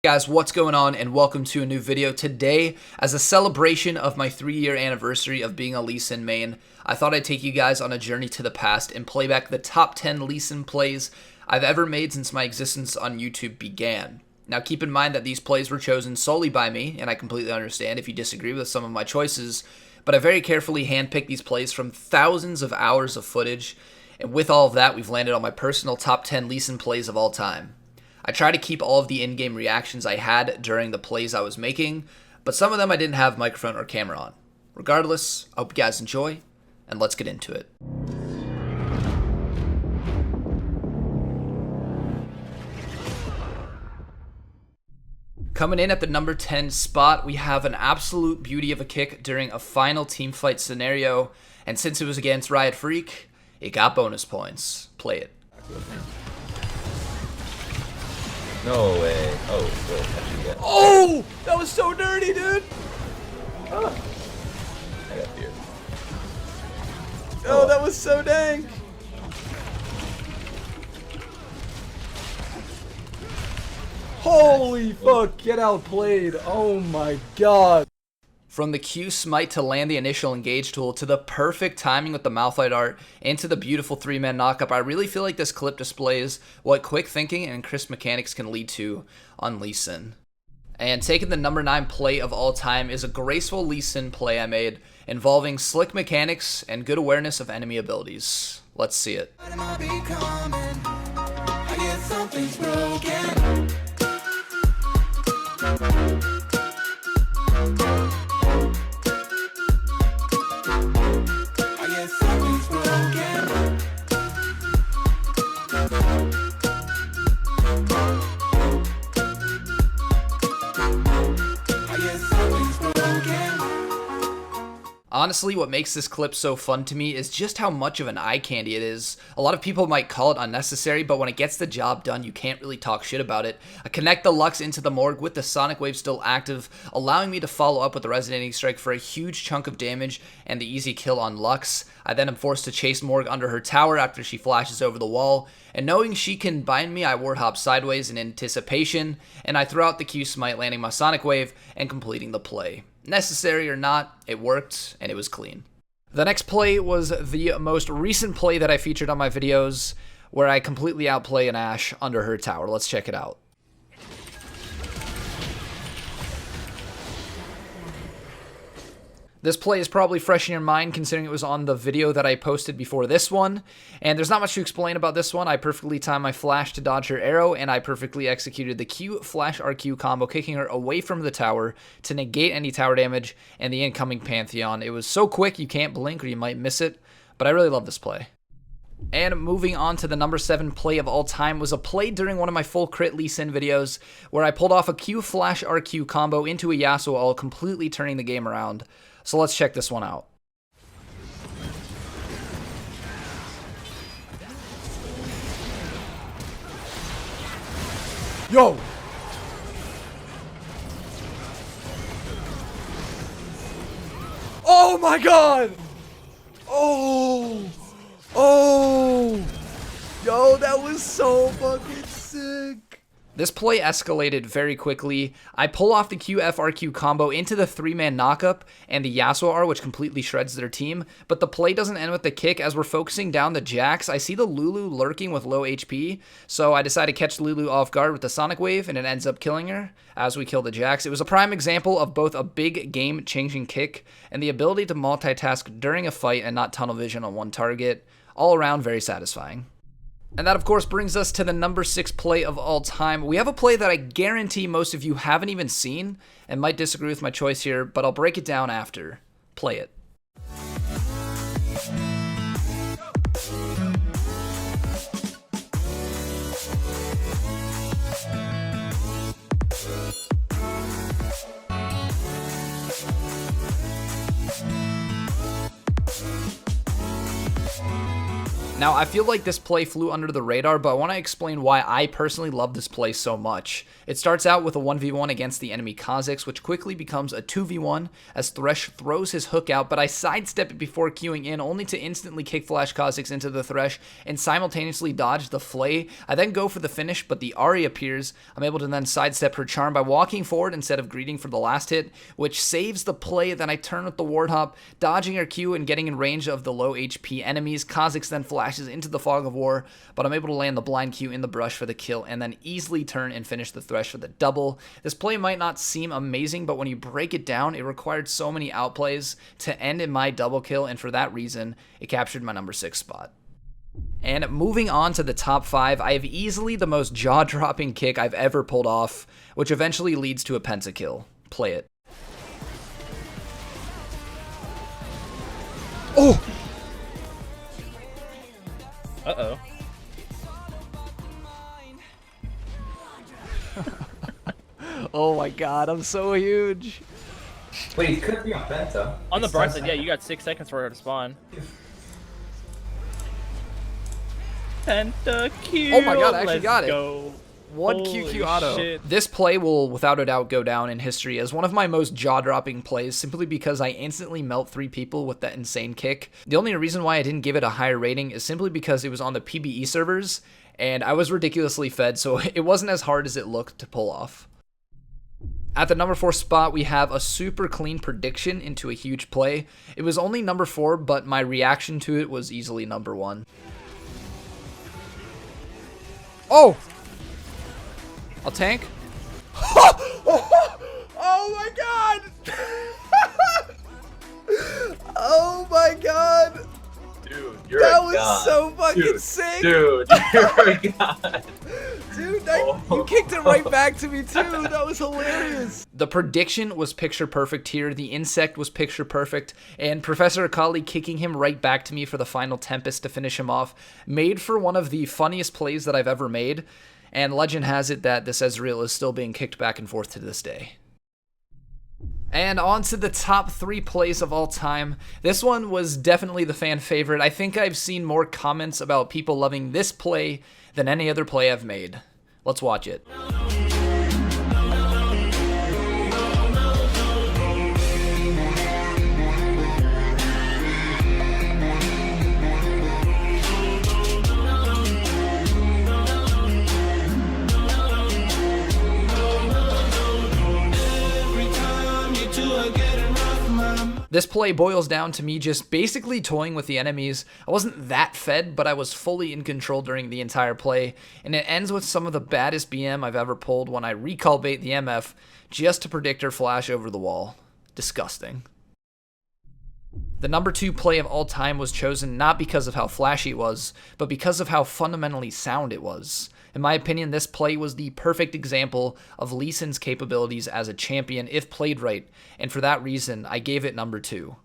Guys, what's going on, and welcome to a new video. Today, as a celebration of my 3-year anniversary of being a Lee Sin main, I thought I'd take you guys on a journey to the past and play back the top 10 Lee Sin plays I've ever made since my existence on YouTube began. Now keep in mind that these plays were chosen solely by me, and I completely understand if you disagree with some of my choices, but I very carefully handpicked these plays from thousands of hours of footage, and with all of that, we've landed on my personal top 10 Lee Sin plays of all time. I try to keep all of the in-game reactions I had during the plays I was making, but some of them I didn't have microphone or camera on. Regardless, I hope you guys enjoy, and let's get into it. Coming in at the number 10 spot, we have an absolute beauty of a kick during a final teamfight scenario, and since it was against Riot Freak, it got bonus points. Play it. No way. Oh, good. Oh! That was so dirty, dude! Ah. I got fear. Oh, that was so dank! Holy fuck, get outplayed. Oh my god. From the Q smite to land the initial engage tool, to the perfect timing with the Malphite art, and to the beautiful 3-man knockup, I really feel like this clip displays what quick thinking and crisp mechanics can lead to on Lee Sin. And taking the number 9 play of all time is a graceful Lee Sin play I made, involving slick mechanics and good awareness of enemy abilities. Let's see it. Honestly, what makes this clip so fun to me is just how much of an eye candy it is. A lot of people might call it unnecessary, but when it gets the job done, you can't really talk shit about it. I connect the Lux into the Morgue with the Sonic Wave still active, allowing me to follow up with the Resonating Strike for a huge chunk of damage and the easy kill on Lux. I then am forced to chase Morgue under her tower after she flashes over the wall, and knowing she can bind me, I ward hop sideways in anticipation, and I throw out the Q smite, landing my Sonic Wave and completing the play. Necessary or not, it worked, and it was clean. The next play was the most recent play that I featured on my videos, where I completely outplay an Ashe under her tower. Let's check it out. This play is probably fresh in your mind considering it was on the video that I posted before this one, and there's not much to explain about this one. I perfectly timed my flash to dodge her arrow, and I perfectly executed the Q flash RQ combo, kicking her away from the tower to negate any tower damage and the incoming Pantheon. It was so quick you can't blink or you might miss it, but I really love this play. And moving on to the number 7 play of all time was a play during one of my full crit Lee Sin videos where I pulled off a Q flash RQ combo into a Yasuo ult, completely turning the game around. So let's check this one out. Yo! Oh my god! Oh! Oh! Yo, that was so fucking sick! This play escalated very quickly. I pull off the QFRQ combo into the 3-man knockup and the Yasuo R, which completely shreds their team, but the play doesn't end with the kick. As we're focusing down the Jax, I see the Lulu lurking with low HP, so I decide to catch Lulu off guard with the Sonic Wave, and it ends up killing her as we kill the Jax. It was a prime example of both a big game-changing kick and the ability to multitask during a fight and not tunnel vision on one target. All around, very satisfying. And that, of course, brings us to the number 6 play of all time. We have a play that I guarantee most of you haven't even seen and might disagree with my choice here, but I'll break it down after. Play it. Now, I feel like this play flew under the radar, but I want to explain why I personally love this play so much. It starts out with a 1v1 against the enemy Kha'Zix, which quickly becomes a 2v1 as Thresh throws his hook out, but I sidestep it before queuing in, only to instantly kick Flash Kha'Zix into the Thresh and simultaneously dodge the Flay. I then go for the finish, but the Ahri appears. I'm able to then sidestep her charm by walking forward instead of greeting for the last hit, which saves the play. Then I turn with the ward hop, dodging her Q and getting in range of the low HP enemies. Kha'Zix then flashes into the fog of war, but I'm able to land the blind Q in the brush for the kill and then easily turn and finish the Thresh for the double. This play might not seem amazing, but when you break it down, it required so many outplays to end in my double kill, and for that reason, it captured my number 6 spot. And moving on to the top 5, I have easily the most jaw-dropping kick I've ever pulled off, which eventually leads to a pentakill. Play it. Oh! Uh-oh. Oh my god, I'm so huge. Wait, he could be on Penta. On the bright side, yeah, you got 6 seconds for her to spawn. Pentakill. Oh my god, I actually got it. Go. One Holy QQ auto. shit. This play will without a doubt go down in history as one of my most jaw-dropping plays, simply because I instantly melt 3 people with that insane kick. The only reason why I didn't give it a higher rating is simply because it was on the PBE servers, and I was ridiculously fed, so it wasn't as hard as it looked to pull off. At the number 4 spot, we have a super clean prediction into a huge play. It was only number 4, but my reaction to it was easily number 1. Oh! I'll tank. Oh my god! Oh my god! Dude, you're That a was god. so fucking Dude, sick! Dude, you're a god. Dude, you kicked it right back to me too. That was hilarious. The prediction was picture perfect here. The insect was picture perfect. And Professor Akali kicking him right back to me for the final Tempest to finish him off made for one of the funniest plays that I've ever made. And legend has it that this Ezreal is still being kicked back and forth to this day. And on to the top 3 plays of all time. This one was definitely the fan favorite. I think I've seen more comments about people loving this play than any other play I've made. Let's watch it. This play boils down to me just basically toying with the enemies. I wasn't that fed, but I was fully in control during the entire play, and it ends with some of the baddest BM I've ever pulled when I recall bait the MF just to predict her flash over the wall. Disgusting. The number 2 play of all time was chosen not because of how flashy it was, but because of how fundamentally sound it was. In my opinion, this play was the perfect example of Lee Sin's capabilities as a champion if played right, and for that reason, I gave it number 2.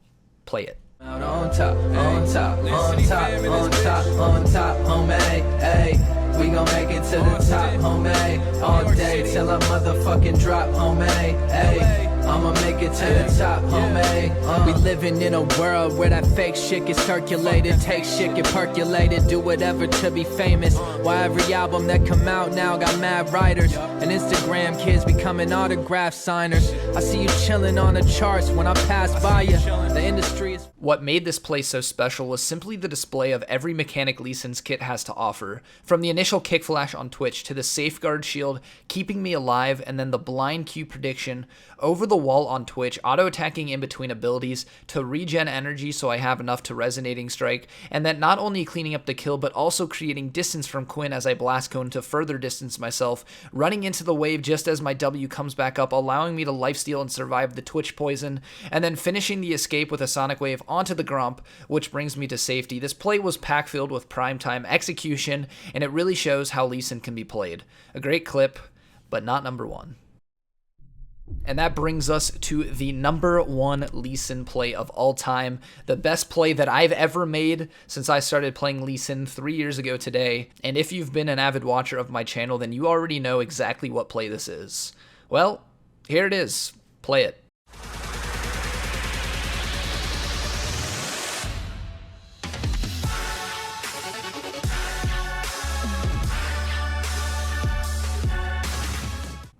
Play it. On top, on top, on top, on top, on top, homie, ayy. We gon' make it to the top, homie. All day till I motherfucking drop, homie, ayy. I'ma make it to the top, homie. We living in a world where that fake shit gets circulated, take shit get percolated, do whatever to be famous. Why every album that come out now got mad writers, and Instagram kids becoming autograph signers. I see you chilling on the charts when I pass by you. The industry is... What made this play so special was simply the display of every mechanic Lee Sin's kit has to offer. From the initial kick flash on Twitch to the safeguard shield keeping me alive, and then the blind Q prediction, over the wall on Twitch, auto-attacking in between abilities to regen energy so I have enough to resonating strike, and then not only cleaning up the kill but also creating distance from Quinn as I blast cone to further distance myself, running into the wave just as my W comes back up, allowing me to lifesteal and survive the Twitch poison, and then finishing the escape with a sonic wave onto the Gromp, which brings me to safety. This play was pack-filled with primetime execution, and it really shows how Lee Sin can be played. A great clip, but not number 1. And that brings us to the number 1 Lee Sin play of all time, the best play that I've ever made since I started playing Lee Sin 3 years ago today. And if you've been an avid watcher of my channel, then you already know exactly what play this is. Well, here it is. Play it.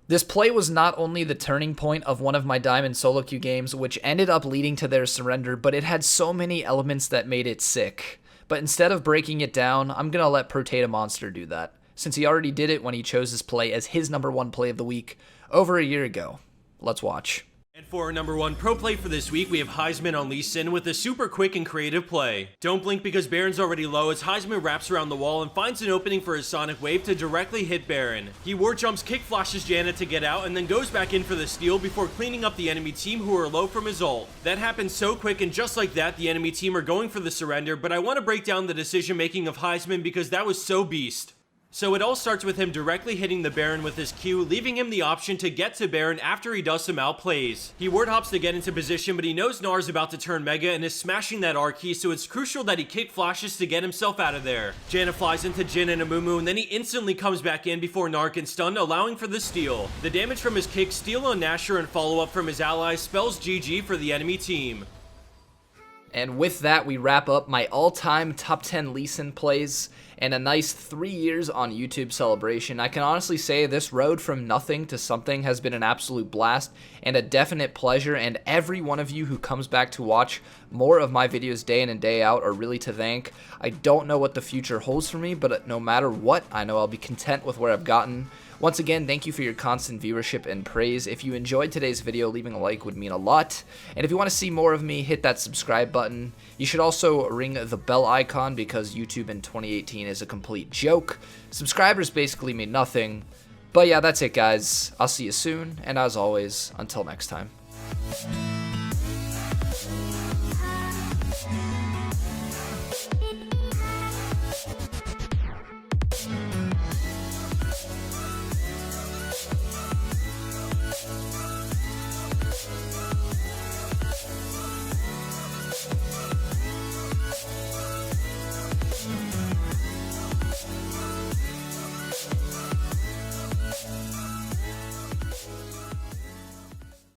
This play was not only the turning point of one of my Diamond solo queue games, which ended up leading to their surrender, but it had so many elements that made it sick. But instead of breaking it down, I'm gonna let Potato Monster do that, since he already did it when he chose this play as his #1 play of the week over a year ago. Let's watch. And for our #1 pro play for this week, we have Heizman on Sin with a super quick and creative play. Don't blink because Baron's already low as Heizman wraps around the wall and finds an opening for his Sonic Wave to directly hit Baron. He war jumps, kick flashes Janet to get out, and then goes back in for the steal before cleaning up the enemy team who are low from his ult. That happens so quick, and just like that, the enemy team are going for the surrender, but I want to break down the decision making of Heizman because that was so beast. So it all starts with him directly hitting the Baron with his Q, leaving him the option to get to Baron after he does some outplays. He ward hops to get into position, but he knows Gnar is about to turn Mega and is smashing that R key, so it's crucial that he kick flashes to get himself out of there. Janet flies into Jin and Amumu, and then he instantly comes back in before Gnar can stun, allowing for the steal. The damage from his kick, steal on Nashor, and follow-up from his allies spells GG for the enemy team. And with that, we wrap up my all-time top 10 Lee Sin plays and a nice 3 years on YouTube celebration. I can honestly say this road from nothing to something has been an absolute blast and a definite pleasure, and every one of you who comes back to watch more of my videos day in and day out are really to thank. I don't know what the future holds for me, but no matter what, I know I'll be content with where I've gotten. Once again, thank you for your constant viewership and praise. If you enjoyed today's video, leaving a like would mean a lot. And if you want to see more of me, hit that subscribe button. You should also ring the bell icon because YouTube in 2018 is a complete joke. Subscribers basically mean nothing. But yeah, that's it guys. I'll see you soon, and as always, until next time.